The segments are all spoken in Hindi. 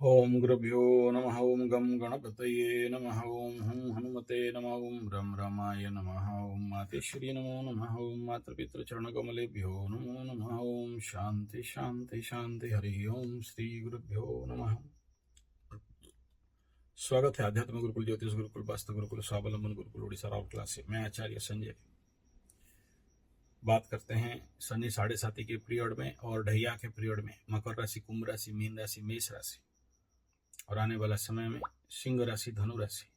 ओम गुरुभ्यो नमः। ओम गं गणपतये नमः। ओम हुं हनुमते नमः। ओम रम रमाय नमः। ओम मातेश्वरी नमो नमः। ओम मातृपितृचरणकमलेभ्यो नमो नमः। ओम शांति शांति शांति। हरि ओम श्री गुरुभ्यो नमः। स्वागत है आध्यात्म गुरुकुल, ज्योतिष गुरुकुल, वास्तु गुरुकुल, स्वावलंबन गुरुकुल, उड़ीसा राउर क्लास से। मैं आचार्य संजय बात करते हैं शनि 7.5 के पीरियड में और ढैया के पीरियड में मकर राशि, कुंभ राशि, मीन राशि, मेष राशि और आने वाला समय में सिंह राशि, धनु राशि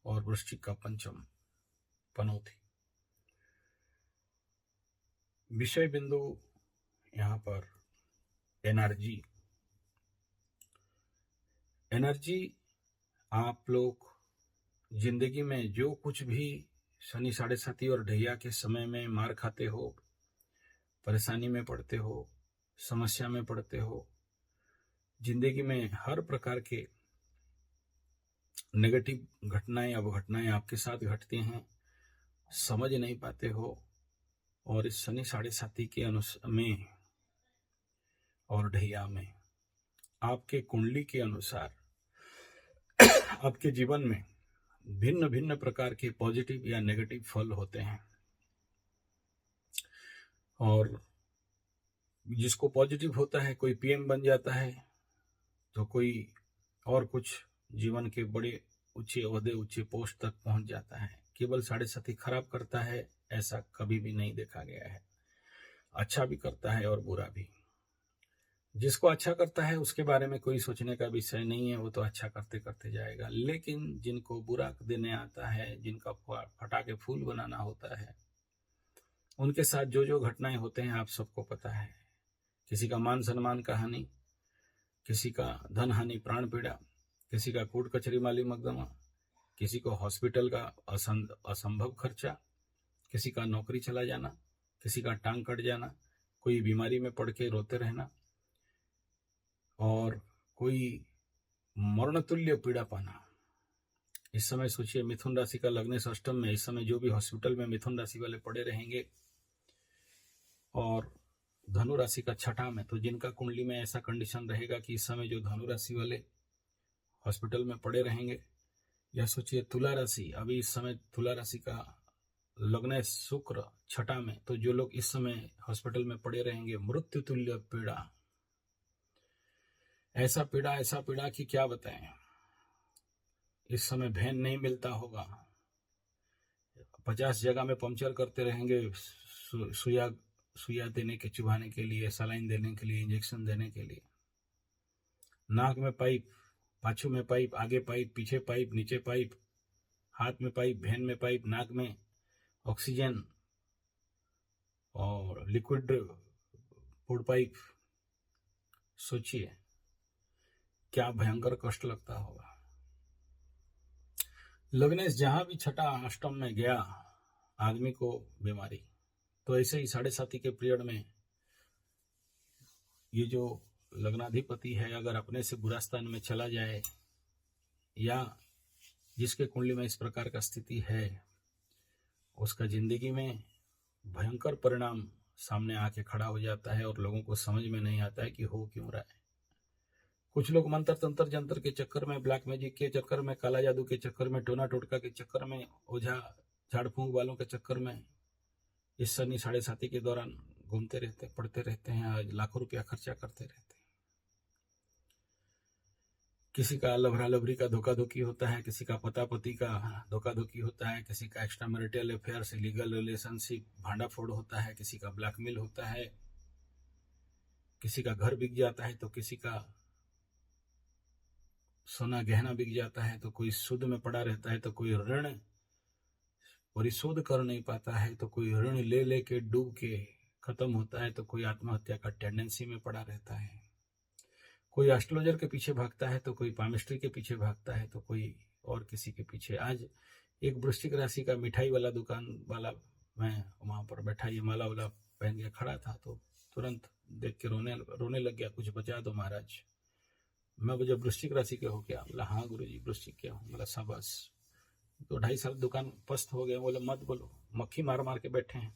और वृश्चिक का पंचम पनौती। विषय बिंदु यहाँ पर एनर्जी। आप लोग जिंदगी में जो कुछ भी शनि 7.5 और ढैया के समय में मार खाते हो, परेशानी में पड़ते हो, समस्या में पड़ते हो, जिंदगी में हर प्रकार के नेगेटिव घटनाएं अवघटनाएं आपके साथ घटती हैं, समझ नहीं पाते हो। और इस शनि 7.5 के में और ढैया में आपके कुंडली के अनुसार आपके जीवन में भिन्न भिन्न प्रकार के पॉजिटिव या नेगेटिव फल होते हैं। और जिसको पॉजिटिव होता है, कोई पीएम बन जाता है, तो कोई और कुछ जीवन के बड़े ऊंचे ओहदे, ऊंचे पोस्ट तक पहुंच जाता है। केवल 7.5 खराब करता है ऐसा कभी भी नहीं देखा गया है। अच्छा भी करता है और बुरा भी। जिसको अच्छा करता है उसके बारे में कोई सोचने का विषय नहीं है, वो तो अच्छा करते करते जाएगा। लेकिन जिनको बुरा देने आता है, जिनका फटाके फूल बनाना होता है, उनके साथ जो जो घटनाएं होते हैं आप सबको पता है। किसी का मान सम्मान का हानि, किसी का धन हानि, प्राण पीड़ा, किसी का कोर्ट कचहरी माली मुकदमा, किसी को हॉस्पिटल का असंभव खर्चा, किसी का नौकरी चला जाना, किसी का टांग कट जाना, कोई बीमारी में पड़ के रोते रहना, और कोई मरणतुल्य पीड़ा पाना। इस समय सोचिए, मिथुन राशि का लग्नेश अष्टम में, इस समय जो भी हॉस्पिटल में मिथुन राशि वाले पड़े रहेंगे, और धनु राशि का छठा में, तो जिनका कुंडली में ऐसा कंडीशन रहेगा कि इस समय जो धनु राशि वाले हॉस्पिटल में पड़े रहेंगे, या सोचिए तुला राशि, अभी इस समय तुला राशि का लग्नेश शुक्र छठा में, तो जो लोग इस समय हॉस्पिटल में पड़े रहेंगे, मृत्यु तुल्य पीड़ा, ऐसा पीड़ा कि क्या बताएं। इस समय वैन नहीं मिलता होगा, 50 जगह में पंक्चर करते रहेंगे, सुइया देने के, चुभाने के लिए, सलाइन देने के लिए, इंजेक्शन देने के लिए। नाक में पाइप, पाछू में पाइप, आगे पाइप, पीछे पाइप, नीचे पाइप, हाथ में पाइप, वैन में पाइप, नाक में ऑक्सीजन और लिक्विड फूड पाइप। सोचिए क्या भयंकर कष्ट लगता होगा। लग्नेश जहां भी छठा अष्टम में गया, आदमी को बीमारी। तो ऐसे ही 7.5 के पीरियड में ये जो लग्नाधिपति है, अगर अपने से बुरा स्थान में चला जाए, या जिसके कुंडली में इस प्रकार का स्थिति है, उसका जिंदगी में भयंकर परिणाम सामने आके खड़ा हो जाता है, और लोगों को समझ में नहीं आता है कि हो क्यों रहा है। कुछ लोग मंत्र तंत्र जंत्र के चक्कर में, ब्लैक मैजिक के चक्कर में, काला जादू के चक्कर में, टोना टोटका के चक्कर में, ओझा झाड़ फूंक वालों के चक्कर में इस शनि 7.5 के दौरान घूमते रहते, पढ़ते रहते हैं, आज लाखों रुपया खर्चा करते रहते हैं। किसी का लभरा लभरी का धोखा धोखी होता है, किसी का पता पति का धोखा धोखी होता है, किसी का एक्स्ट्रा मैरिटल अफेयर से लीगल रिलेशनशिप भांडाफोड़ होता है, किसी का ब्लैकमेल होता है, किसी का घर बिक जाता है, तो किसी का सोना गहना बिक जाता है, तो कोई सूद में पड़ा रहता है, तो कोई ऋण परिशोध कर नहीं पाता है, तो कोई ऋण ले लेके डूब के खत्म होता है, तो कोई आत्महत्या का टेंडेंसी में पड़ा रहता है। कोई एस्ट्रोलॉजर के पीछे भागता है, तो कोई पामिस्ट्री के पीछे भागता है, तो कोई और किसी के पीछे। आज एक वृश्चिक राशि का मिठाई वाला दुकान वाला, मैं वहां पर बैठा, ये माला वाला पहन के खड़ा था, तो तुरंत देख के रोने लग गया, कुछ बचा दो महाराज। मैं जब वृश्चिक राशि के हो क्या? बोला हाँ गुरु जी वृश्चिक के हूँ। बोला शाबाश। तो 2.5 साल दुकान पस्त हो गया। बोले मत बोलो, मक्खी मार मार के बैठे हैं।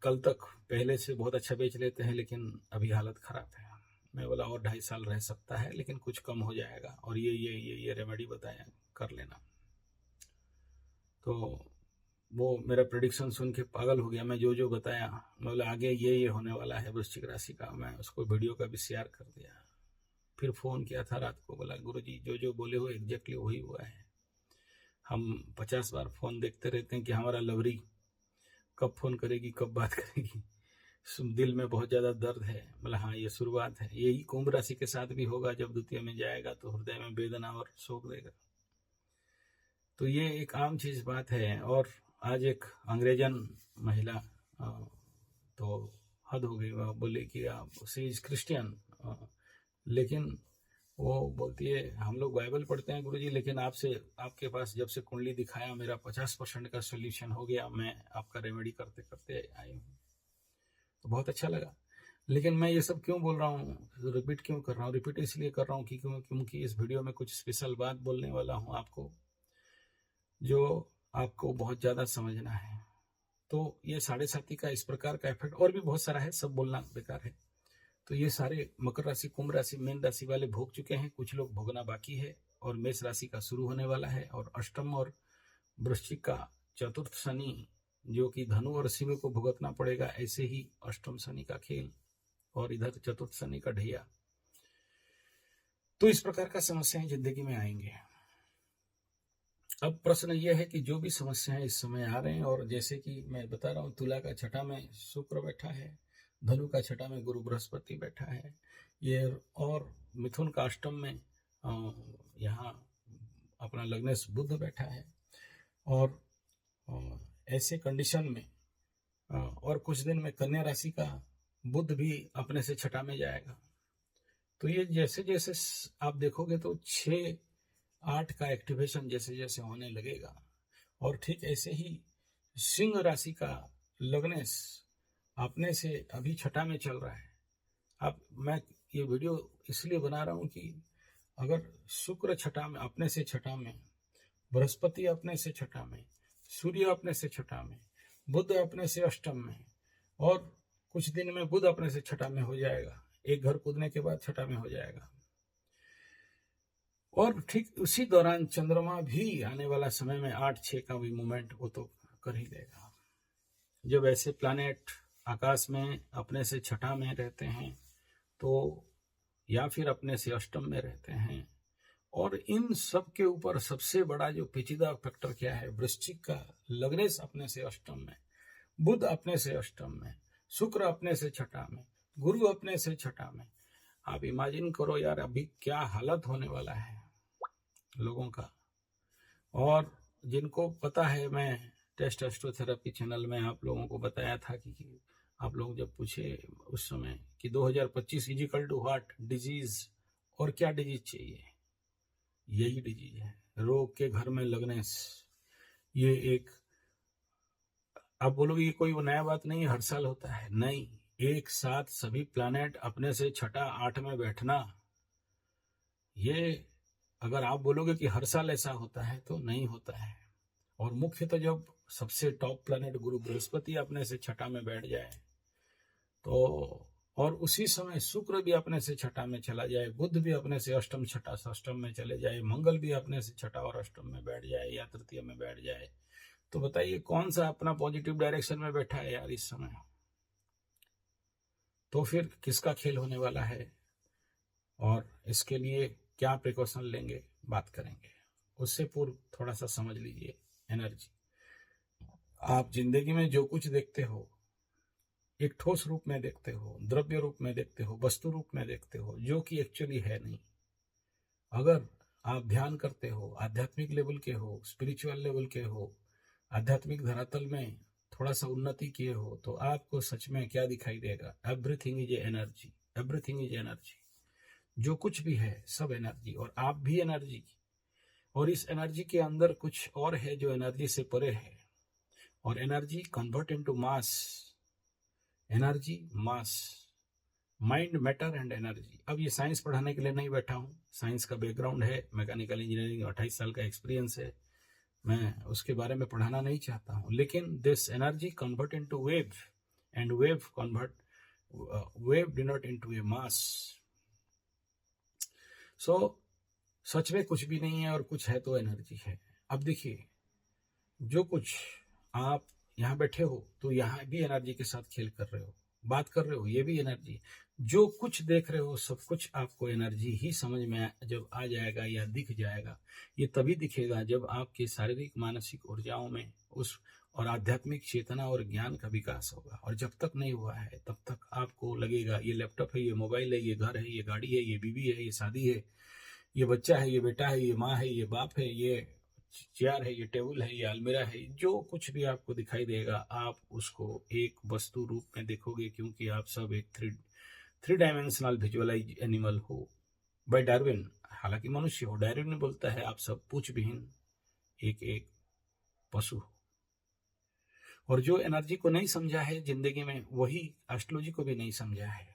कल तक पहले से बहुत अच्छा बेच लेते हैं, लेकिन अभी हालत खराब है। मैं बोला और 2.5 साल रह सकता है, लेकिन कुछ कम हो जाएगा और ये रेमेडी बताया, कर लेना। तो वो मेरा प्रेडिक्शन सुन के पागल हो गया। मैं जो बताया, मैं बोला आगे ये होने वाला है वृश्चिक राशि का। मैं उसको वीडियो का भी शेयर कर दिया। फिर फ़ोन किया था रात को, बोला गुरुजी जो बोले हो एग्जैक्टली वही हुआ है। हम 50 बार फ़ोन देखते रहते हैं कि हमारा लवरी कब फ़ोन करेगी, कब बात करेगी। दिल में बहुत ज़्यादा दर्द है। मतलब हाँ, ये शुरुआत है। यही कुंभ राशि के साथ भी होगा। जब द्वितीय में जाएगा तो हृदय में वेदना और शोक देगा। तो ये एक आम चीज़ बात है। और आज एक अंग्रेजन महिला, तो हद हो गई, बोले कि आप सी इज क्रिश्चियन, लेकिन वो बोलती है हम लोग बाइबल पढ़ते हैं गुरुजी, लेकिन आपके पास जब से कुंडली दिखाया मेरा 50% का सोल्यूशन हो गया। मैं आपका रेमेडी करते करते आई हूँ, तो बहुत अच्छा लगा। लेकिन मैं ये सब क्यों बोल रहा हूँ, रिपीट क्यों कर रहा हूँ? रिपीट इसलिए कर रहा हूँ क्योंकि इस वीडियो में कुछ स्पेशल बात बोलने वाला हूँ आपको, जो आपको बहुत ज़्यादा समझना है। तो ये 7.5 का इस प्रकार का इफेक्ट, और भी बहुत सारा है, सब बोलना बेकार है। तो ये सारे मकर राशि, कुंभ राशि, मीन राशि वाले भोग चुके हैं, कुछ लोग भोगना बाकी है, और मेष राशि का शुरू होने वाला है। और अष्टम और वृश्चिक का चतुर्थ शनि, जो कि धनु और सिंह को भुगतना पड़ेगा, ऐसे ही अष्टम शनि का खेल और इधर चतुर्थ शनि का ढैया। तो इस प्रकार का समस्याएं जिंदगी में आएंगे। अब प्रश्न यह है कि जो भी समस्याएं इस समय आ रहे हैं, और जैसे कि मैं बता रहा हूँ, तुला का छठा में शुक्र बैठा है, धनु का छठा में गुरु बृहस्पति बैठा है, ये, और मिथुन का अष्टम में यहाँ अपना लग्नेश बुध बैठा है। और ऐसे कंडीशन में और कुछ दिन में कन्या राशि का बुध भी अपने से छठा में जाएगा। तो ये जैसे जैसे आप देखोगे तो 6-8 का एक्टिवेशन जैसे जैसे होने लगेगा। और ठीक ऐसे ही सिंह राशि का लग्नेश अपने से अभी छठा में चल रहा है। अब मैं ये वीडियो इसलिए बना रहा हूँ कि अगर शुक्र छठा में, अपने से छठा में, बृहस्पति अपने से छठा में, सूर्य अपने से छठा में, बुध अपने से अष्टम में, और कुछ दिन में बुध अपने से छठा में हो जाएगा, एक घर कूदने के बाद छठा में हो जाएगा। और ठीक उसी दौरान चंद्रमा भी आने वाला समय में 8-6 का भी मूवमेंट वो तो कर ही देगा। जब ऐसे प्लैनेट आकाश में अपने से छठा में रहते हैं, तो या फिर अपने से अष्टम में रहते हैं, और इन सब के ऊपर सबसे बड़ा जो पेचीदा फैक्टर क्या है, वृश्चिक का लग्नेश अपने से अष्टम में, बुध अपने से अष्टम में, शुक्र अपने से छठा में, गुरु अपने से छठा में। आप इमेजिन करो यार, अभी क्या हालत होने वाला है लोगों का। और जिनको पता है, मैं टेस्ट एस्ट्रोथेरेपी चैनल में आप लोगों को बताया था कि आप लोग जब पूछे उस समय कि 2025 इजिकल टू व्हाट डिजीज, और क्या डिजीज चाहिए, यही डिजीज है, रोग के घर में लगने। ये एक, आप बोलोगे ये कोई नया बात नहीं, हर साल होता है, नहीं, एक साथ सभी प्लैनेट अपने से छठा 8 में बैठना, ये अगर आप बोलोगे कि हर साल ऐसा होता है तो नहीं होता है। और मुख्य तो जब सबसे टॉप प्लैनेट गुरु बृहस्पति अपने से छठा में बैठ जाए, तो और उसी समय शुक्र भी अपने से छठा में चला जाए, बुध भी अपने से अष्टम छठा अष्टम में चले जाए, मंगल भी अपने से छठा और अष्टम में बैठ जाए या तृतीय में बैठ जाए, तो बताइए कौन सा अपना पॉजिटिव डायरेक्शन में बैठा है यार इस समय। तो फिर किसका खेल होने वाला है, और इसके लिए क्या प्रिकॉशन लेंगे, बात करेंगे। उससे पूर्व थोड़ा सा समझ लीजिए एनर्जी। आप जिंदगी में जो कुछ देखते हो, एक ठोस रूप में देखते हो, द्रव्य रूप में देखते हो, वस्तु रूप में देखते हो, जो कि एक्चुअली है नहीं। अगर आप ध्यान करते हो, आध्यात्मिक लेवल के हो, स्पिरिचुअल लेवल के हो, आध्यात्मिक धरातल में थोड़ा सा उन्नति किए हो, तो आपको सच में क्या दिखाई देगा, everything is energy, everything is energy. जो कुछ भी है सब एनर्जी, और आप भी एनर्जी। और इस एनर्जी के अंदर कुछ और है जो एनर्जी से परे है, और energy convert into mass, energy mass, mind, matter and energy. अब ये साइंस पढ़ाने के लिए नहीं बैठा हूँ, साइंस का बैकग्राउंड है, मैकेनिकल इंजीनियरिंग 28 साल का एक्सपीरियंस है, मैं उसके बारे में पढ़ाना नहीं चाहता हूँ। लेकिन this energy convert into wave, and wave convert, wave denote into a mass. सच में कुछ भी नहीं है और कुछ है तो एनर्जी है। अब देखिए, जो कुछ आप यहाँ बैठे हो तो यहाँ भी एनर्जी के साथ खेल कर रहे हो, बात कर रहे हो, ये भी एनर्जी। जो कुछ देख रहे हो सब कुछ आपको एनर्जी ही समझ में जब आ जाएगा या दिख जाएगा। ये तभी दिखेगा जब आपके शारीरिक मानसिक ऊर्जाओं में उस और आध्यात्मिक चेतना और ज्ञान का विकास होगा। और जब तक नहीं हुआ है तब तक आपको लगेगा ये लैपटॉप है, ये मोबाइल है, ये घर है, ये गाड़ी है, ये बीवी है, ये शादी है, ये बच्चा है, ये बेटा है, ये माँ है, ये बाप है, ये चेयर है, ये टेबल है, ये अलमीरा है। जो कुछ भी आपको दिखाई देगा आप उसको एक वस्तु रूप में देखोगे, क्योंकि आप सब एक थ्री डायमेंशनल विजुअलाइज एनिमल हो बाय डार्विन। हालांकि मनुष्य हो, डार्विन बोलता है आप सब पूछ विहीन एक एक पशु हो। और जो एनर्जी को नहीं समझा है जिंदगी में, वही एस्ट्रोलॉजी को भी नहीं समझा है।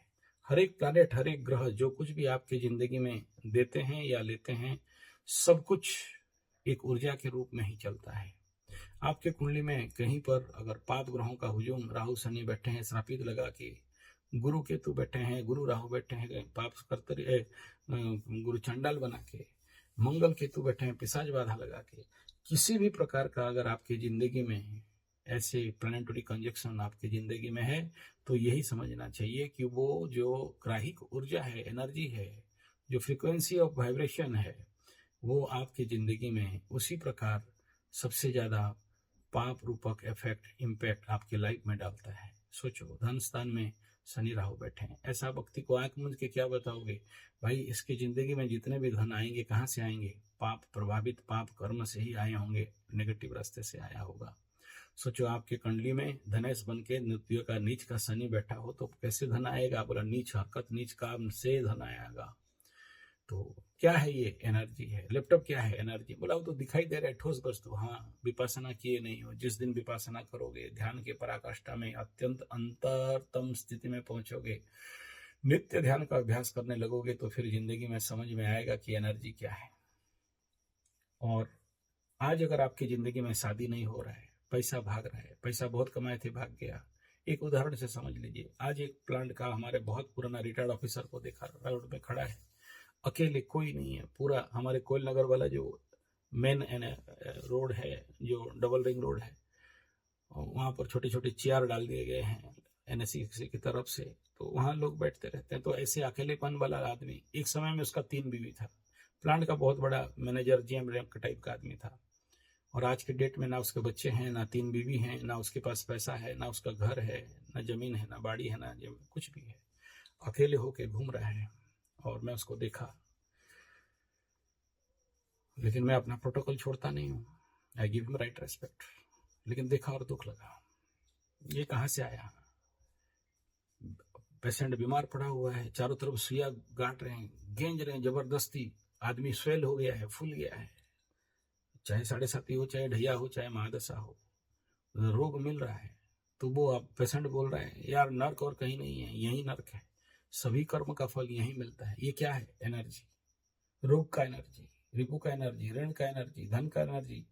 हर एक प्लैनेट, हर एक ग्रह जो कुछ भी आपकी जिंदगी में देते हैं या लेते हैं, सब कुछ एक ऊर्जा के रूप में ही चलता है। आपके कुंडली में कहीं पर अगर 5 ग्रहों का हुजूम, राहु शनि बैठे हैं श्रापित लगा के, गुरु केतु बैठे हैं, गुरु राहु बैठे हैं पाप करते, गुरु चंडाल बना के, मंगल केतु बैठे हैं पिशाच बाधा लगा के, किसी भी प्रकार का अगर आपकी जिंदगी में ऐसे प्लानिटरी कंजक्शन आपकी जिंदगी में है, तो यही समझना चाहिए कि वो जो ग्राहिक ऊर्जा है, एनर्जी है, जो फ्रीक्वेंसी ऑफ वाइब्रेशन है, वो आपकी जिंदगी में उसी प्रकार सबसे ज्यादा पाप रूपक इफेक्ट, इम्पैक्ट आपकी लाइफ में डालता है। सोचो, धन स्थान में शनि राहु बैठे हैं, ऐसा व्यक्ति को आंख मूंद के क्या बताओगे? भाई इसकी जिंदगी में जितने भी धन आएंगे कहाँ से आएंगे? पाप प्रभावित पाप कर्म से ही आए होंगे, नेगेटिव रास्ते से आया होगा। सोचो, आपके कंडली में धनेश बन के नृत्य का नीच का शनि बैठा हो तो कैसे धन आएगा? बोला नीच हरकत, नीच काम से धन आएगा। तो क्या है ये? एनर्जी है। लैपटॉप क्या है? एनर्जी। बोला वो तो दिखाई दे रहा है ठोस वस्तु। हाँ, विपासना किए नहीं हो, जिस दिन विपासना करोगे, ध्यान के पराकाष्ठा में अत्यंत अंतरतम स्थिति में पहुंचोगे, नित्य ध्यान का अभ्यास करने लगोगे, तो फिर जिंदगी में समझ में आएगा कि एनर्जी क्या है। और आज अगर आपकी जिंदगी में शादी नहीं हो रहा है, पैसा भाग रहा है, पैसा बहुत कमाए थे भाग गया। एक उदाहरण से समझ लीजिए, आज एक प्लांट का हमारे बहुत पुराना रिटायर्ड ऑफिसर को देखा, रोड में खड़ा है, अकेले, कोई नहीं है। पूरा हमारे कोयल नगर वाला जो मेन रोड है, जो डबल रिंग रोड है, वहां पर छोटे छोटे चेयर डाल दिए गए हैं एनएससी की तरफ से, तो वहां लोग बैठते रहते हैं। तो ऐसे अकेलेपन वाला आदमी, एक समय में उसका 3 बीवी था, प्लांट का बहुत बड़ा मैनेजर, जीएम रैंक टाइप का आदमी था। और आज के डेट में ना उसके बच्चे हैं, ना 3 बीवी हैं, ना उसके पास पैसा है, ना उसका घर है, ना जमीन है, ना बाड़ी है, ना कुछ भी है। अकेले होके घूम रहा है। और मैं उसको देखा, लेकिन मैं अपना प्रोटोकॉल छोड़ता नहीं हूँ, I give him right respect. लेकिन देखा और दुख लगा, ये कहाँ से आया? पेशेंट बीमार पड़ा हुआ है, चारों तरफ सुइया गांठ रहे हैं, गेंज रहे हैं जबरदस्ती, आदमी स्वेल हो गया है, फूल गया है, चाहे 7.5 हो, चाहे ढैया हो, चाहे महादशा हो, रोग मिल रहा है। तो वो आप पेशेंट बोल रहे हैं यार नर्क और कहीं नहीं है, यही नर्क है, सभी कर्म का फल यही मिलता है। ये क्या है? एनर्जी। रोग का एनर्जी, रिपु का एनर्जी, ऋण का एनर्जी, धन का एनर्जी,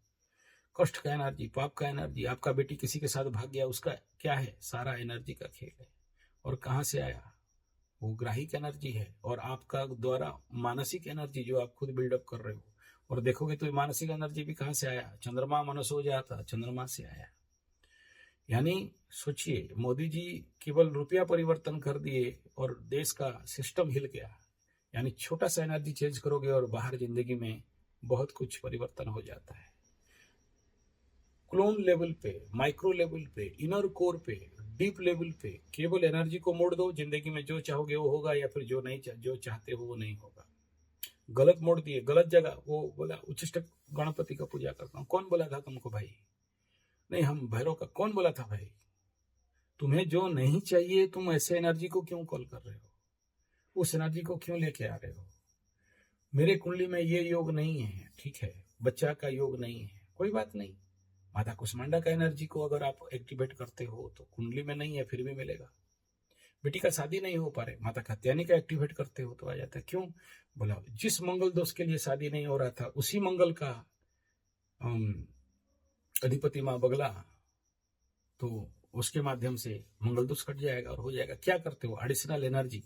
कष्ट का एनर्जी, पाप का एनर्जी। आपका बेटी किसी के साथ भाग गया, उसका क्या है? सारा एनर्जी का खेल है। और कहाँ से आया? वो ग्राहिक एनर्जी है। और आपका द्वारा मानसिक एनर्जी जो आप खुद बिल्डअप कर रहे हो, और देखोगे तो मानसिक एनर्जी भी कहाँ से आया? चंद्रमा मनसो जाता, चंद्रमा से आया। यानी सोचिए, मोदी जी केवल रुपया परिवर्तन कर दिए और देश का सिस्टम हिल गया। यानी छोटा सा एनर्जी चेंज करोगे और बाहर जिंदगी में बहुत कुछ परिवर्तन हो जाता है। क्लोन लेवल पे, माइक्रो लेवल पे, इनर कोर पे, डीप लेवल पे केवल एनर्जी को मोड़ दो, जिंदगी में जो चाहोगे वो होगा, या फिर जो चाहते हो वो नहीं होगा। गलत मोड़ दिए, गलत जगह। वो बोला उच्चिष्ट गणपति का पूजा करता हूँ। कौन बोला था तुमको भाई? नहीं, हम भैरव का। कौन बोला था भाई? तुम्हें जो नहीं चाहिए, तुम ऐसे एनर्जी को क्यों कॉल कर रहे हो? उस एनर्जी को क्यों लेके आ रहे हो? मेरे कुंडली में ये योग नहीं है, ठीक है, बच्चा का योग नहीं है, कोई बात नहीं। माता कुष्मांडा का एनर्जी को अगर आप एक्टिवेट करते हो तो कुंडली में नहीं है, फिर भी मिलेगा। बेटी का शादी नहीं हो पा रहे, माता कात्यायनी का एक्टिवेट करते हो तो आ जाता है। क्यों? बोला जिस मंगल दोष के लिए शादी नहीं हो रहा था, उसी मंगल का अधिपति माँ बगला, तो उसके माध्यम से मंगल दोष कट जाएगा और हो जाएगा। क्या करते हो, एडिशनल एनर्जी,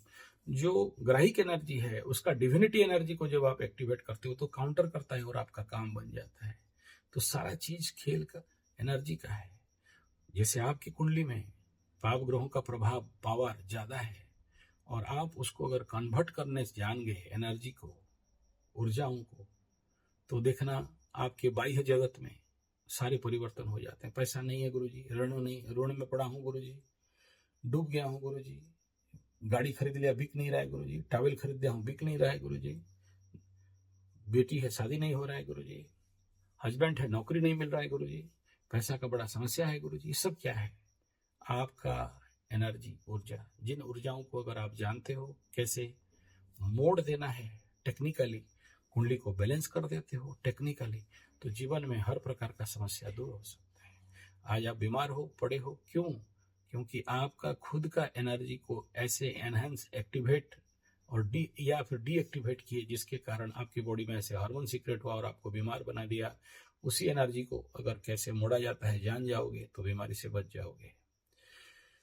जो ग्राहिक एनर्जी है उसका डिविनिटी एनर्जी को जब आप एक्टिवेट करते हो तो काउंटर करता है और आपका काम बन जाता है। तो सारा चीज खेल का एनर्जी का है। जैसे आपकी कुंडली में पाप ग्रहों का प्रभाव, पावर ज्यादा है, और आप उसको अगर कन्वर्ट करने जान गए एनर्जी को, ऊर्जाओं को, तो देखना आपके बाह्य जगत में सारे परिवर्तन हो जाते हैं। पैसा नहीं है गुरुजी, ऋण में पड़ा हूँ गुरुजी, डूब गया हूँ गुरुजी, गाड़ी खरीद लिया बिक नहीं रहा है गुरुजी, टॉवल खरीद लिया हूँ बिक नहीं रहा है गुरुजी, बेटी है शादी नहीं हो रहा है गुरुजी, हस्बैंड है नौकरी नहीं मिल रहा है गुरुजी, पैसा का बड़ा समस्या है गुरुजी। सब क्या है, आपका एनर्जी, ऊर्जा। जिन ऊर्जाओं को अगर आप जानते हो कैसे मोड़ देना है टेक्निकली, कुंडली को बैलेंस कर देते हो टेक्निकली, तो जीवन में हर प्रकार का समस्या दूर हो सकता है। आज आप बीमार हो पड़े हो, क्यों? क्योंकि आपका खुद का एनर्जी को ऐसे एनहेंस, एक्टिवेट और फिर डीएक्टिवेट किए, जिसके कारण आपकी बॉडी में ऐसे हार्मोन सीक्रेट हुआ और आपको बीमार बना दिया। उसी एनर्जी को अगर कैसे मोड़ा जाता है जान जाओगे तो बीमारी से बच जाओगे।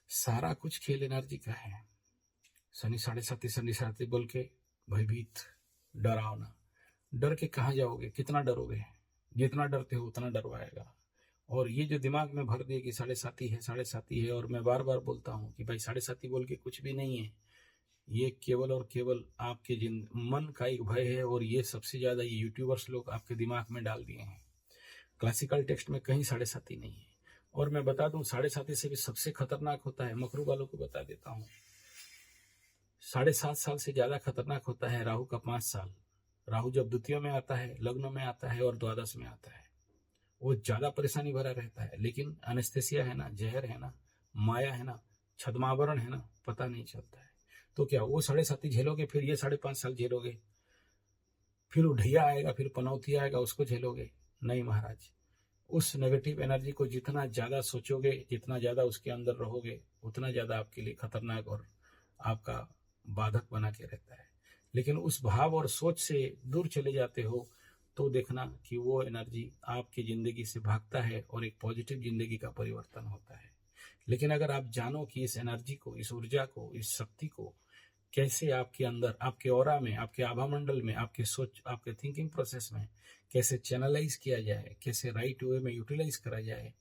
सारा कुछ खेल एनर्जी का है। शनि 7.5 बोल के भयभीत, डरावना, डर के कहाँ जाओगे, कितना डरोगे? जितना डरते हो उतना डरवाएगा। और ये जो दिमाग में भर दिए कि 7.5 है, और मैं बार बार बोलता हूँ कि भाई 7.5 बोल के कुछ भी नहीं है। ये केवल और केवल आपके मन का एक भय है, और ये सबसे ज्यादा ये यूट्यूबर्स लोग आपके दिमाग में डाल दिए हैं। क्लासिकल टेक्स्ट में कहीं 7.5 नहीं है। और मैं बता दूं 7.5 से भी सबसे खतरनाक होता है, मकरू वालों को बता देता हूँ, 7.5 साल से ज्यादा खतरनाक होता है राहु का 5 साल। राहु जब द्वितीय में आता है, लग्न में आता है और द्वादश में आता है, वो ज्यादा परेशानी भरा रहता है। लेकिन एनेस्थेसिया है ना, जहर है ना, माया है ना, छद्मावरण है ना, पता नहीं चलता है। तो क्या वो 7.5 झेलोगे, फिर ये 5.5 साल झेलोगे, फिर उढैया आएगा, फिर पनौती आएगा, उसको झेलोगे? नहीं महाराज। उस नेगेटिव एनर्जी को जितना ज्यादा सोचोगे, जितना ज्यादा उसके अंदर रहोगे, उतना ज्यादा आपके लिए खतरनाक और आपका बाधक बना के रहता है। लेकिन उस भाव और सोच से दूर चले जाते हो तो देखना कि वो एनर्जी आपकी जिंदगी से भागता है और एक पॉजिटिव जिंदगी का परिवर्तन होता है। लेकिन अगर आप जानो कि इस एनर्जी को, इस ऊर्जा को, इस शक्ति को कैसे आपके अंदर, आपके ऑरा में, आपके आभा मंडल में, आपके सोच, आपके थिंकिंग प्रोसेस में कैसे चैनलाइज किया जाए, कैसे राइट वे में यूटिलाइज करा जाए,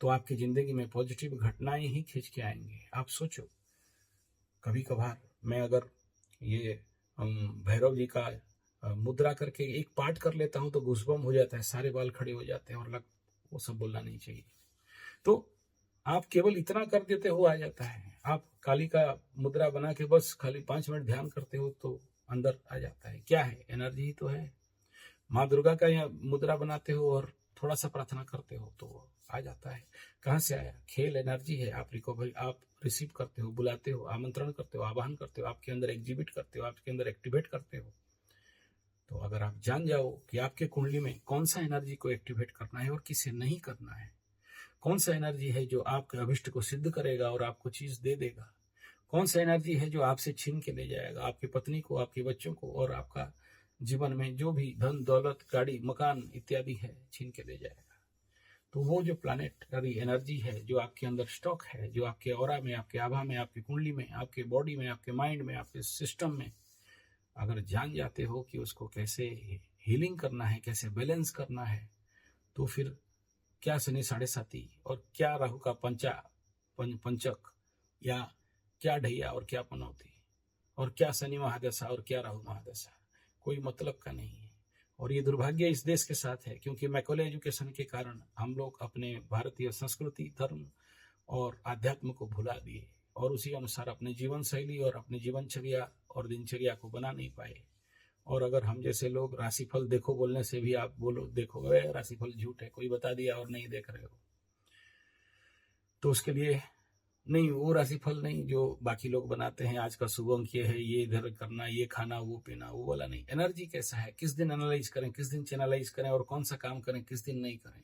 तो आपकी जिंदगी में पॉजिटिव घटनाएं ही खींच के आएंगे। आप सोचो, कभी कभार मैं अगर ये भैरव जी का मुद्रा करके एक पाठ कर लेता हूं तो घुसबम हो जाता है, सारे बाल खड़े हो जाते हैं, और वो सब बोलना नहीं चाहिए। तो आप केवल इतना कर देते हो, आ जाता है। आप काली का मुद्रा बना के बस खाली 5 मिनट ध्यान करते हो तो अंदर आ जाता है। क्या है? एनर्जी ही तो है। माँ दुर्गा का या मुद्रा बनाते हो और थोड़ा सा प्रार्थना करते हो तो आ जाता है। कहाँ से आया? खेल एनर्जी है। आप रिसीव करते हो, बुलाते हो, आमंत्रण करते हो, आवाहन करते हो, आपके अंदर एग्जिबिट करते हो, आपके अंदर एक्टिवेट करते हो। तो अगर आप जान जाओ कि आपके कुंडली में कौन सा एनर्जी को एक्टिवेट करना है और किसे नहीं करना है, कौन सा एनर्जी है जो आपके अभिष्ट को सिद्ध करेगा और आपको चीज दे देगा, कौन सा एनर्जी है जो आपसे छीन के ले जाएगा, आपकी पत्नी को, आपके बच्चों को, और आपका जीवन में जो भी धन दौलत, गाड़ी, मकान इत्यादि है, छीन के ले जाएगा। तो वो जो प्लानेटरी एनर्जी है जो आपके अंदर स्टॉक है, जो आपके ऑरा में, आपके आभा में, आपकी कुंडली में, आपके बॉडी में, आपके माइंड में, आपके सिस्टम में, अगर जान जाते हो कि उसको कैसे हीलिंग करना है, कैसे बैलेंस करना है, तो फिर क्या शनि 7.5 और क्या राहु का पंचक, या क्या ढैया और क्या पनौती, और क्या शनि महादशा और क्या राहु महादशा, कोई मतलब का नहीं है। और ये दुर्भाग्य इस देश के साथ है, क्योंकि मैकोले एजुकेशन के कारण हम लोग अपने भारतीय संस्कृति, धर्म और आध्यात्म को भुला दिए, और उसी अनुसार अपने जीवन शैली और अपनी जीवनचर्या और दिनचर्या को बना नहीं पाए। और अगर हम जैसे लोग राशिफल देखो बोलने से भी आप बोलो देखो राशिफल झूठ है, कोई बता दिया और नहीं देख रहे हो, तो उसके लिए नहीं, वो राशिफल नहीं जो बाकी लोग बनाते हैं, आज का शुभ अंक ये है, ये इधर करना, ये खाना, वो पीना, वो वाला नहीं। एनर्जी कैसा है, किस दिन एनालाइज करें, किस दिन चैनलाइज करें, और कौन सा काम करें, किस दिन नहीं करें।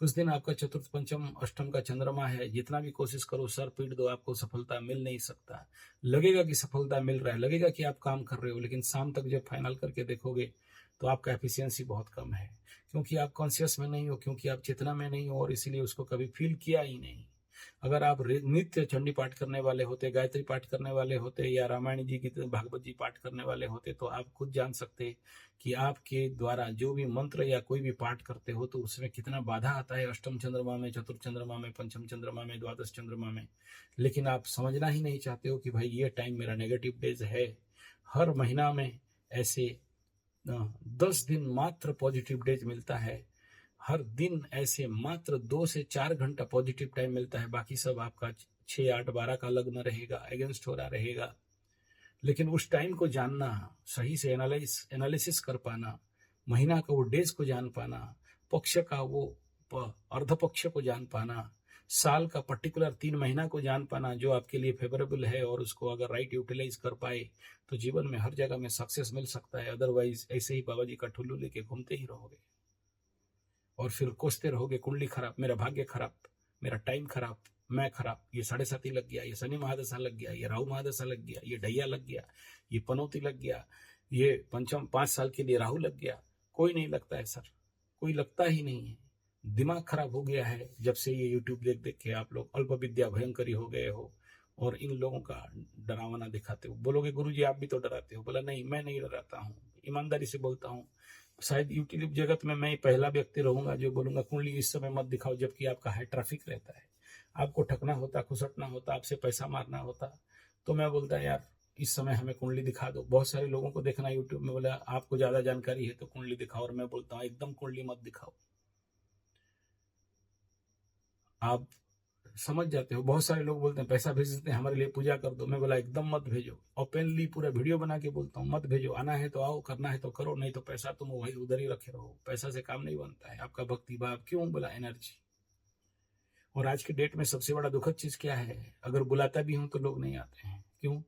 कुछ दिन आपका चतुर्थ, पंचम, अष्टम का चंद्रमा है, जितना भी कोशिश करो, सर पीट दो, आपको सफलता मिल नहीं सकता। लगेगा कि सफलता मिल रहा है, लगेगा कि आप काम कर रहे हो, लेकिन शाम तक जब फाइनल करके देखोगे तो आपका एफिशिएंसी बहुत कम है, क्योंकि आप कॉन्शियस में नहीं हो, क्योंकि आप चेतना में नहीं हो, और इसीलिए उसको कभी फील किया ही नहीं। अगर आप नित्य चंडी पाठ करने वाले होते, गायत्री पाठ करने वाले होते, या रामायण जी की भागवत जी पाठ करने वाले होते, तो आप खुद जान सकते कि आपके द्वारा जो भी मंत्र या कोई भी पाठ करते हो तो उसमें कितना बाधा आता है, अष्टम चंद्रमा में, चतुर्थ चंद्रमा में, पंचम चंद्रमा में, द्वादश चंद्रमा में। लेकिन आप समझना ही नहीं चाहते हो कि भाई ये टाइम मेरा नेगेटिव डेज है। हर महीना में ऐसे 10 दिन मात्र पॉजिटिव डेज मिलता है। हर दिन ऐसे मात्र 2 से 4 घंटा पॉजिटिव टाइम मिलता है, बाकी सब आपका 6, 8, 12 का लग्न रहेगा, अगेंस्ट हो रहा रहेगा। लेकिन उस टाइम को जानना, सही से एनालिसिस कर पाना, महीना का वो डेज को जान पाना, पक्ष का वो अर्ध पक्ष को जान पाना, साल का पर्टिकुलर 3 महीना को जान पाना जो आपके लिए फेवरेबल है, और उसको अगर राइट यूटिलाइज कर पाए तो जीवन में हर जगह में सक्सेस मिल सकता है। अदरवाइज ऐसे ही बाबा जी का ठुल्लू लेके घूमते ही रहोगे और फिर कोसते रहोगे, कुंडली खराब, मेरा भाग्य खराब, मेरा टाइम खराब, मैं खराब, ये 7.5 लग गया, ये शनि महादशा लग गया, ये राहु महादशा लग गया, ये ढैया लग गया, ये पनौती लग गया, ये पंचम 5 साल के लिए राहु लग गया। कोई नहीं लगता है सर, कोई लगता ही नहीं है। दिमाग खराब हो गया है जब से ये यूट्यूब देख देख के आप लोग अल्प विद्या भयंकरी हो गए हो और इन लोगों का डरावना दिखाते हो। बोलोगे गुरुजी आप भी तो डराते हो। बोला नहीं, मैं नहीं डराता हूँ, ईमानदारी से बोलता हूँ। शायद यूट्यूब जगत में मैं पहला व्यक्ति रहूंगा जो बोलूंगा कुंडली इस समय मत दिखाओ, जबकि आपका हाई ट्रैफिक रहता है, आपको ठगना होता, खुसटना होता, आपसे पैसा मारना होता, तो मैं बोलता यार इस समय हमें कुंडली दिखा दो। बहुत सारे लोगों को देखना यूट्यूब में, बोला आपको ज्यादा जानकारी है तो कुंडली दिखाओ, और मैं बोलता हूँ एकदम कुंडली मत दिखाओ। आप समझ जाते हो। बहुत सारे लोग बोलते हैं पैसा भेज देते हैं हमारे लिए पूजा कर दो, मैं बोला एकदम मत भेजो। ओपनली पूरा वीडियो बना के बोलता हूँ मत भेजो, आना है तो आओ, करना है तो करो, नहीं तो पैसा तुम वही उधर ही रखे रहो, पैसा से काम नहीं बनता है। आपका भक्ति भाव क्यों? बोला एनर्जी। और आज के डेट में सबसे बड़ा दुखद चीज क्या है, अगर बुलाता भी हूं तो लोग नहीं आते हैं। क्यों?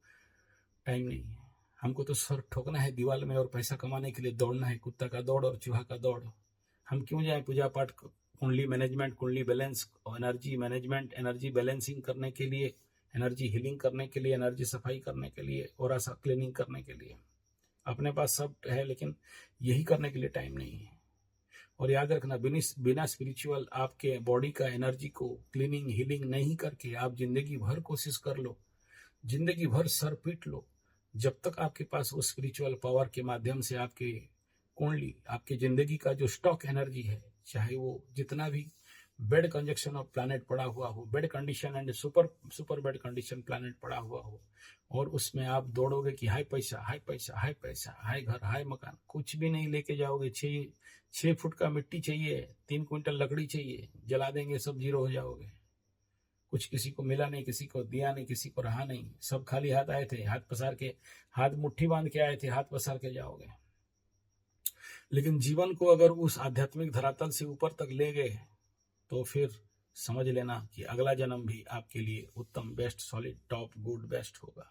टाइम नहीं है। हमको तो सर ठोकना है दीवार में और पैसा कमाने के लिए दौड़ना है, कुत्ता का दौड़ और चूहा का दौड़। हम क्यों जाए पूजा पाठ, कुंडली मैनेजमेंट, कुंडली balance, energy management, energy balancing करने के लिए, एनर्जी हीलिंग करने के लिए, एनर्जी सफाई करने के लिए, और क्लीनिंग करने के लिए। अपने पास सब है लेकिन यही करने के लिए टाइम नहीं है। और याद रखना, बिना स्पिरिचुअल आपके बॉडी का एनर्जी को क्लीनिंग हीलिंग नहीं करके आप जिंदगी भर कोशिश कर लो, जिंदगी भर सर पीट लो, जब तक आपके पास वो स्पिरिचुअल पावर के माध्यम से आपके कुंडली, आपकी जिंदगी का जो स्टॉक एनर्जी है, चाहे वो जितना भी बेड कंजक्शन ऑफ प्लैनेट पड़ा हुआ हो, bed condition and super bed condition planet पड़ा हुआ हो, और उसमें आप दौड़ोगे कि हाई पैसा, हाई पैसा, हाई पैसा, हाई घर, हाई मकान, कुछ भी नहीं लेके जाओगे। 6 फुट का मिट्टी चाहिए, 3 क्विंटल लकड़ी चाहिए, जला देंगे, सब जीरो हो जाओगे। कुछ किसी को मिला नहीं, किसी को दिया नहीं, किसी को रहा नहीं, सब खाली हाथ आए थे, हाथ पसार के, हाथ मुट्ठी बांध के आए थे, हाथ पसार के जाओगे। लेकिन जीवन को अगर उस आध्यात्मिक धरातल से ऊपर तक ले गए तो फिर समझ लेना कि अगला जन्म भी आपके लिए उत्तम, best, solid, top, good, best होगा।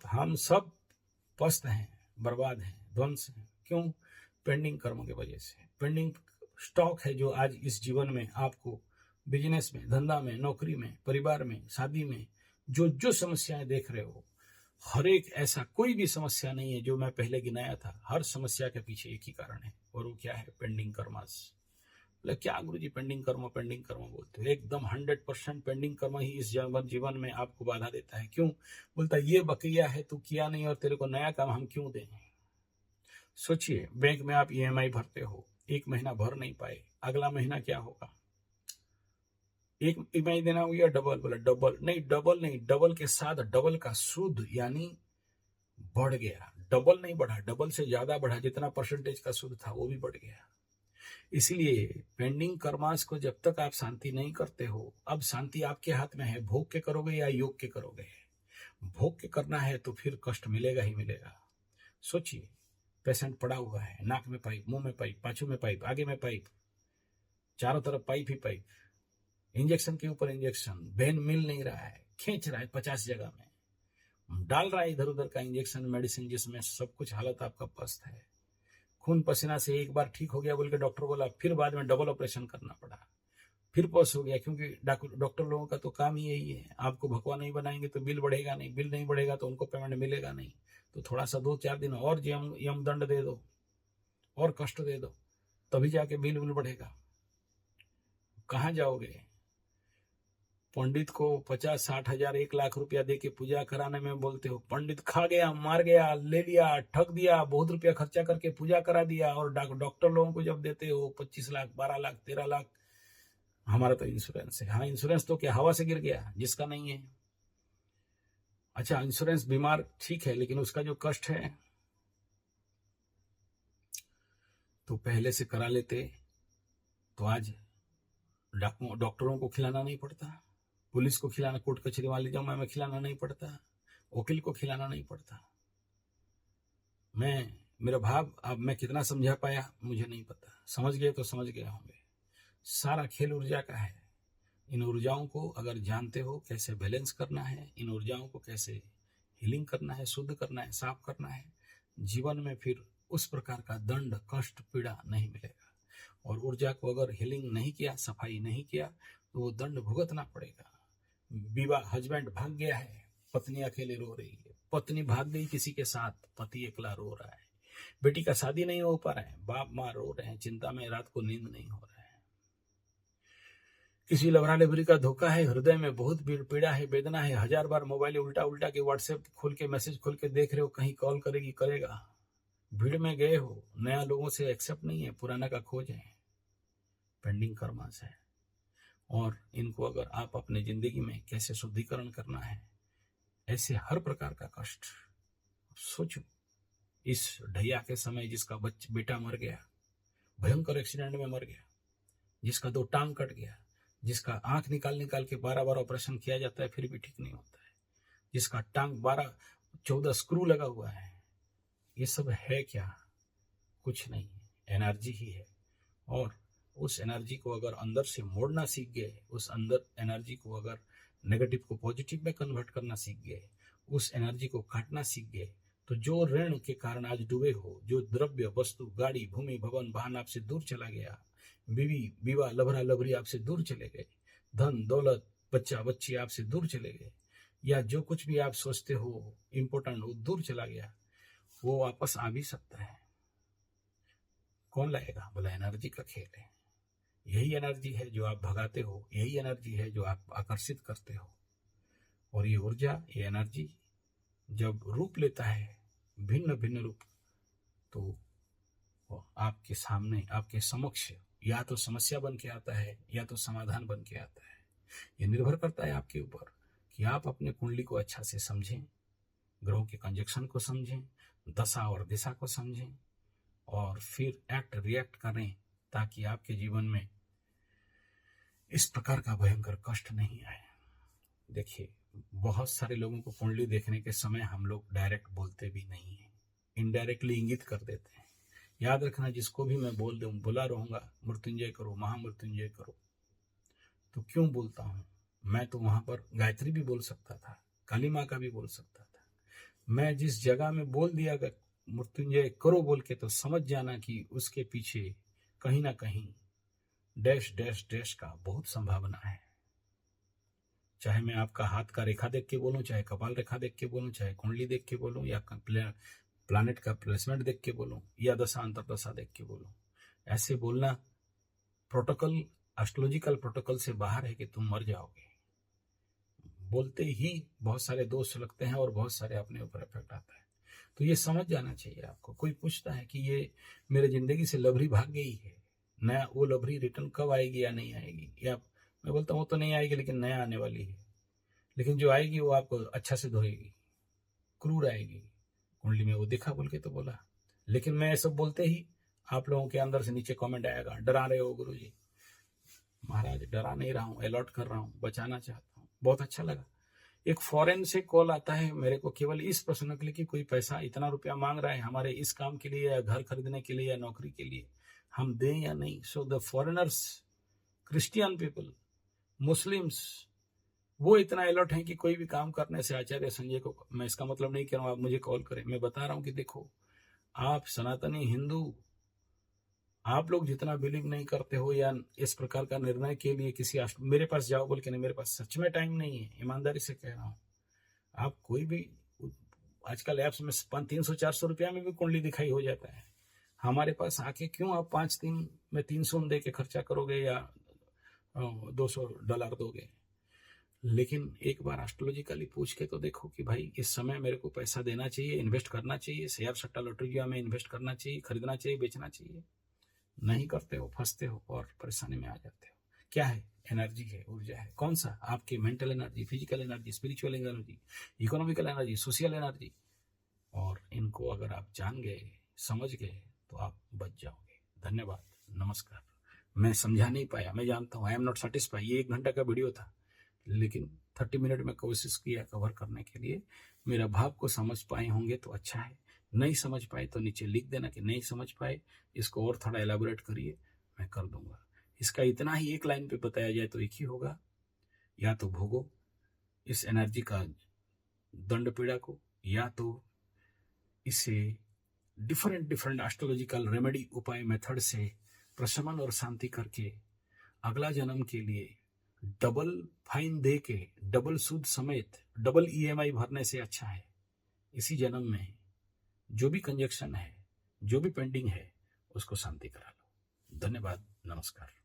हम सब पस्त हैं, बर्बाद हैं, ध्वंस हैं। क्यों? पेंडिंग कर्मों की वजह से। पेंडिंग स्टॉक है जो आज इस जीवन में आपको बिजनेस में, धंधा में, नौकरी में, परिवार में, शादी में जो समस्याएं देख रहे हो, हर एक ऐसा कोई भी समस्या नहीं है जो मैं पहले गिनाया था। हर समस्या के पीछे एक ही कारण है, और वो क्या है? Pending karmas. बोले क्या गुरुजी पेंडिंग कर्म बोलते हो? एकदम 100% पेंडिंग कर्म ही इस जीवन में आपको बाधा देता है। क्यों? बोलता ये बकैया है, तू किया नहीं और तेरे को नया काम हम क्यों दें? सोचिए, बैंक में आप ईएमआई भरते हो, 1 महीना भर नहीं पाए, अगला महीना क्या होगा? एक ईएमआई देना हो गया डबल। बोला डबल नहीं, डबल के साथ डबल का सूद यानी बढ़ गया। डबल नहीं बढ़ा, डबल से ज्यादा बढ़ा, जितना परसेंटेज का सूद था वो भी बढ़ गया। इसलिए पेंडिंग कर्मास को जब तक आप शांति नहीं करते हो, अब शांति आपके हाथ में है, भोग के करोगे या योग के करोगे। भोग के करना है तो फिर कष्ट मिलेगा ही मिलेगा। सोचिए, पेशेंट पड़ा हुआ है, नाक में पाइप, मुंह में पाइप, पाछू में पाइप, आगे में पाइप, चारों तरफ पाइप ही पाइप, इंजेक्शन के ऊपर इंजेक्शन, वेन मिल नहीं रहा है, खींच रहा है 50 जगह में, डाल रहा है इधर उधर का इंजेक्शन, मेडिसिन, जिसमें सब कुछ हालत आपका पस्त है। खून पसीना से एक बार ठीक हो गया बोल के डॉक्टर बोला, फिर बाद में डबल ऑपरेशन करना पड़ा, फिर पॉस हो गया। क्योंकि डॉक्टर लोगों का तो काम ही यही है, आपको भगवा नहीं बनाएंगे तो बिल बढ़ेगा नहीं, बिल नहीं बढ़ेगा तो उनको पेमेंट मिलेगा नहीं, तो थोड़ा सा 2-4 दिन और यम दंड दे दो और कष्ट दे दो, तभी जाके बिल बढ़ेगा। कहाँ जाओगे? पंडित को 50-60 हजार 1 लाख रुपया दे के पूजा कराने में बोलते हो, पंडित खा गया, मार गया, ले लिया, ठग दिया, बहुत रुपया खर्चा करके पूजा करा दिया, और डॉक्टर लोगों को जब देते हो 25 लाख, 12 लाख, 13 लाख, हमारा तो इंश्योरेंस है। हाँ, इंश्योरेंस तो क्या हवा से गिर गया जिसका नहीं है? अच्छा, इंश्योरेंस बीमार ठीक है, लेकिन उसका जो कष्ट है तो पहले से करा लेते तो आज डॉक्टरों को खिलाना नहीं पड़ता, पुलिस को खिलाना, कोर्ट कचहरी वाले जमा में खिलाना नहीं पड़ता, वकील को खिलाना नहीं पड़ता। मेरा भाव अब मैं कितना समझा पाया मुझे नहीं पता, समझ गए तो समझ गए होंगे। सारा खेल ऊर्जा का है। इन ऊर्जाओं को अगर जानते हो कैसे बैलेंस करना है, इन ऊर्जाओं को कैसे हीलिंग करना है, शुद्ध करना है, साफ करना है, जीवन में फिर उस प्रकार का दंड, कष्ट, पीड़ा नहीं मिलेगा। और ऊर्जा को अगर हीलिंग नहीं किया, सफाई नहीं किया, तो वो दंड भुगतना पड़ेगा। विवाह, हस्बैंड भाग गया है, पत्नी अकेले रो रही है, पत्नी भाग गई किसी के साथ, पति अकेला रो रहा है, बेटी का शादी नहीं हो पा रहा है, बाप माँ रो रहे हैं, चिंता में रात को नींद नहीं हो रहा है, किसी लवरा लेबरी का धोखा है, हृदय में बहुत पीड़ा है, वेदना है, 1000 बार मोबाइल उल्टा उल्टा के व्हाट्सएप खोल के मैसेज खोल के देख रहे हो, कहीं कॉल करेगी, करेगा, भीड़ में गए हो, नया लोगों से एक्सेप्ट नहीं है, पुराना का खोज है, पेंडिंग कर्मास है। और इनको अगर आप अपने जिंदगी में कैसे शुद्धिकरण करना है, ऐसे हर प्रकार का कष्ट सोचो। इस ढैया के समय जिसका बेटा मर गया, भयंकर एक्सीडेंट में मर गया, जिसका 2 टांग कट गया, जिसका आंख निकाल के 12 ऑपरेशन किया जाता है फिर भी ठीक नहीं होता है, जिसका टांग 12-14 स्क्रू लगा हुआ है, ये सब है क्या? कुछ नहीं, एनर्जी ही है। और उस एनर्जी को अगर अंदर से मोड़ना सीख गए, उस अंदर एनर्जी को अगर नेगेटिव को पॉजिटिव में कन्वर्ट करना सीख गए, उस एनर्जी को काटना सीख गए, तो जो ऋण के कारण आज डूबे हो, जो द्रव्य, वस्तु, गाड़ी, भूमि, भवन, वाहन आपसे दूर चला गया, बीवी, विवाह, लभरा लभरी आपसे दूर चले गए, धन दौलत, बच्चा बच्ची आपसे दूर चले गए, या जो कुछ भी आप सोचते हो इम्पोर्टेंट वो दूर चला गया, वो वापस आ भी सकता है। कौन लाएगा? बोला एनर्जी का खेल है। यही एनर्जी है जो आप भगाते हो, यही एनर्जी है जो आप आकर्षित करते हो। और ये ऊर्जा, ये एनर्जी जब रूप लेता है, भिन्न भिन्न रूप, तो आपके सामने, आपके समक्ष या तो समस्या बन के आता है या तो समाधान बन के आता है। ये निर्भर करता है आपके ऊपर कि आप अपने कुंडली को अच्छा से समझें, ग्रहों के कंजक्शन को समझें, दशा और दिशा को समझें, और फिर एक्ट रिएक्ट करें ताकि आपके जीवन में इस प्रकार का भयंकर कष्ट नहीं आए। देखिए, बहुत सारे लोगों को कुंडली देखने के समय हम लोग डायरेक्ट बोलते भी नहीं है, इनडायरेक्टली इंगित कर देते हैं। याद रखना, जिसको भी मैं बोला रहूंगा मृत्युंजय करो, महामृत्युंजय करो, तो क्यों बोलता हूं? मैं तो वहां पर गायत्री भी बोल सकता था, काली माँ का भी बोल सकता था। मैं जिस जगह में बोल दिया मृत्युंजय करो बोल के, तो समझ जाना कि उसके पीछे कहीं ना कहीं डैश डैश डैश का बहुत संभावना है। चाहे मैं आपका हाथ का रेखा देख के बोलूं, चाहे कपाल रेखा देख के बोलूं, चाहे कुंडली देख के बोलूं, या प्लैनेट का प्लेसमेंट देख के बोलूं, या दशा अंतरदशा देख के बोलूं, ऐसे बोलना प्रोटोकॉल, एस्ट्रोलॉजिकल प्रोटोकॉल से बाहर है कि तुम मर जाओगे। बोलते ही बहुत सारे दोष लगते हैं और बहुत सारे अपने ऊपर इफेक्ट आता है। तो ये समझ जाना चाहिए आपको। कोई पूछता है कि ये मेरे जिंदगी से लभरी भाग गई है, नया वो लभरी रिटर्न कब आएगी या नहीं आएगी, या मैं बोलता हूँ वो तो नहीं आएगी लेकिन नया आने वाली है, लेकिन जो आएगी वो आपको अच्छा से धोएगी, क्रूर आएगी। कुंडली में वो देखा बोल के तो बोला, लेकिन मैं सब बोलते ही आप लोगों के अंदर से नीचे कमेंट आएगा, डरा रहे हो गुरुजी। महाराज, डरा नहीं रहा हूँ, अलर्ट कर रहा हूँ, बचाना चाहता हूँ। बहुत अच्छा लगा, एक फॉरेन से कॉल आता है मेरे को केवल इस प्रश्न के लिए कि कोई पैसा इतना रुपया मांग रहा है हमारे इस काम के लिए, या घर खरीदने के लिए, या नौकरी के लिए, हम दें या नहीं। So the foreigners, Christian people, Muslims, वो इतना अलर्ट है कि कोई भी काम करने से आचार्य संजय को, मैं इसका मतलब नहीं कह रहा हूं आप मुझे कॉल करें, मैं बता रहा हूं कि देखो, आप सनातनी हिंदू, आप लोग जितना बिलीव नहीं करते हो या इस प्रकार का निर्णय के लिए किसी मेरे पास जाओ बोल के नहीं, मेरे पास सच में टाइम नहीं है, ईमानदारी से कह रहा हूँ। आप कोई भी आजकल ऐप्स में 300-400 रुपया में भी कुंडली दिखाई हो जाता है। हमारे पास आके क्यों आप 5 दिन में 300 दे के खर्चा करोगे या $200 दोगे? लेकिन एक बार एस्ट्रोलॉजिकली पूछ के तो देखो कि भाई इस समय मेरे को पैसा देना चाहिए, इन्वेस्ट करना चाहिए, शेयर सट्टा लॉटरी में इन्वेस्ट करना चाहिए, खरीदना चाहिए, बेचना चाहिए। नहीं करते हो, फंसते हो और परेशानी में आ जाते हो। क्या है? एनर्जी है, ऊर्जा है। कौन सा? आपकी mental energy, physical energy, spiritual energy, economical energy, social energy. और इनको अगर आप जान गए, समझ गए, तो आप बच जाओगे। धन्यवाद, नमस्कार। मैं समझा नहीं पाया, मैं जानता हूँ, आई एम नॉट सेटिस्फाई। ये 1 घंटा का वीडियो था, लेकिन 30 मिनट में कोशिश किया कवर करने के लिए। मेरा भाव को समझ पाए होंगे तो अच्छा है, नहीं समझ पाए तो नीचे लिख देना कि नहीं समझ पाए, इसको और थोड़ा एलाबोरेट करिए, मैं कर दूंगा। इसका इतना ही एक लाइन पे बताया जाए तो एक ही होगा, या तो भोगो इस एनर्जी का दंड पीड़ा को, या तो इसे डिफरेंट डिफरेंट एस्ट्रोलॉजिकल रेमेडी, उपाय, मेथड से प्रशमन और शांति करके अगला जन्म के लिए डबल फाइन दे के, डबल सूद समेत, डबल ईएमआई भरने से अच्छा है इसी जन्म में जो भी कंजक्शन है, जो भी पेंडिंग है, उसको शांति करा लो। धन्यवाद, नमस्कार।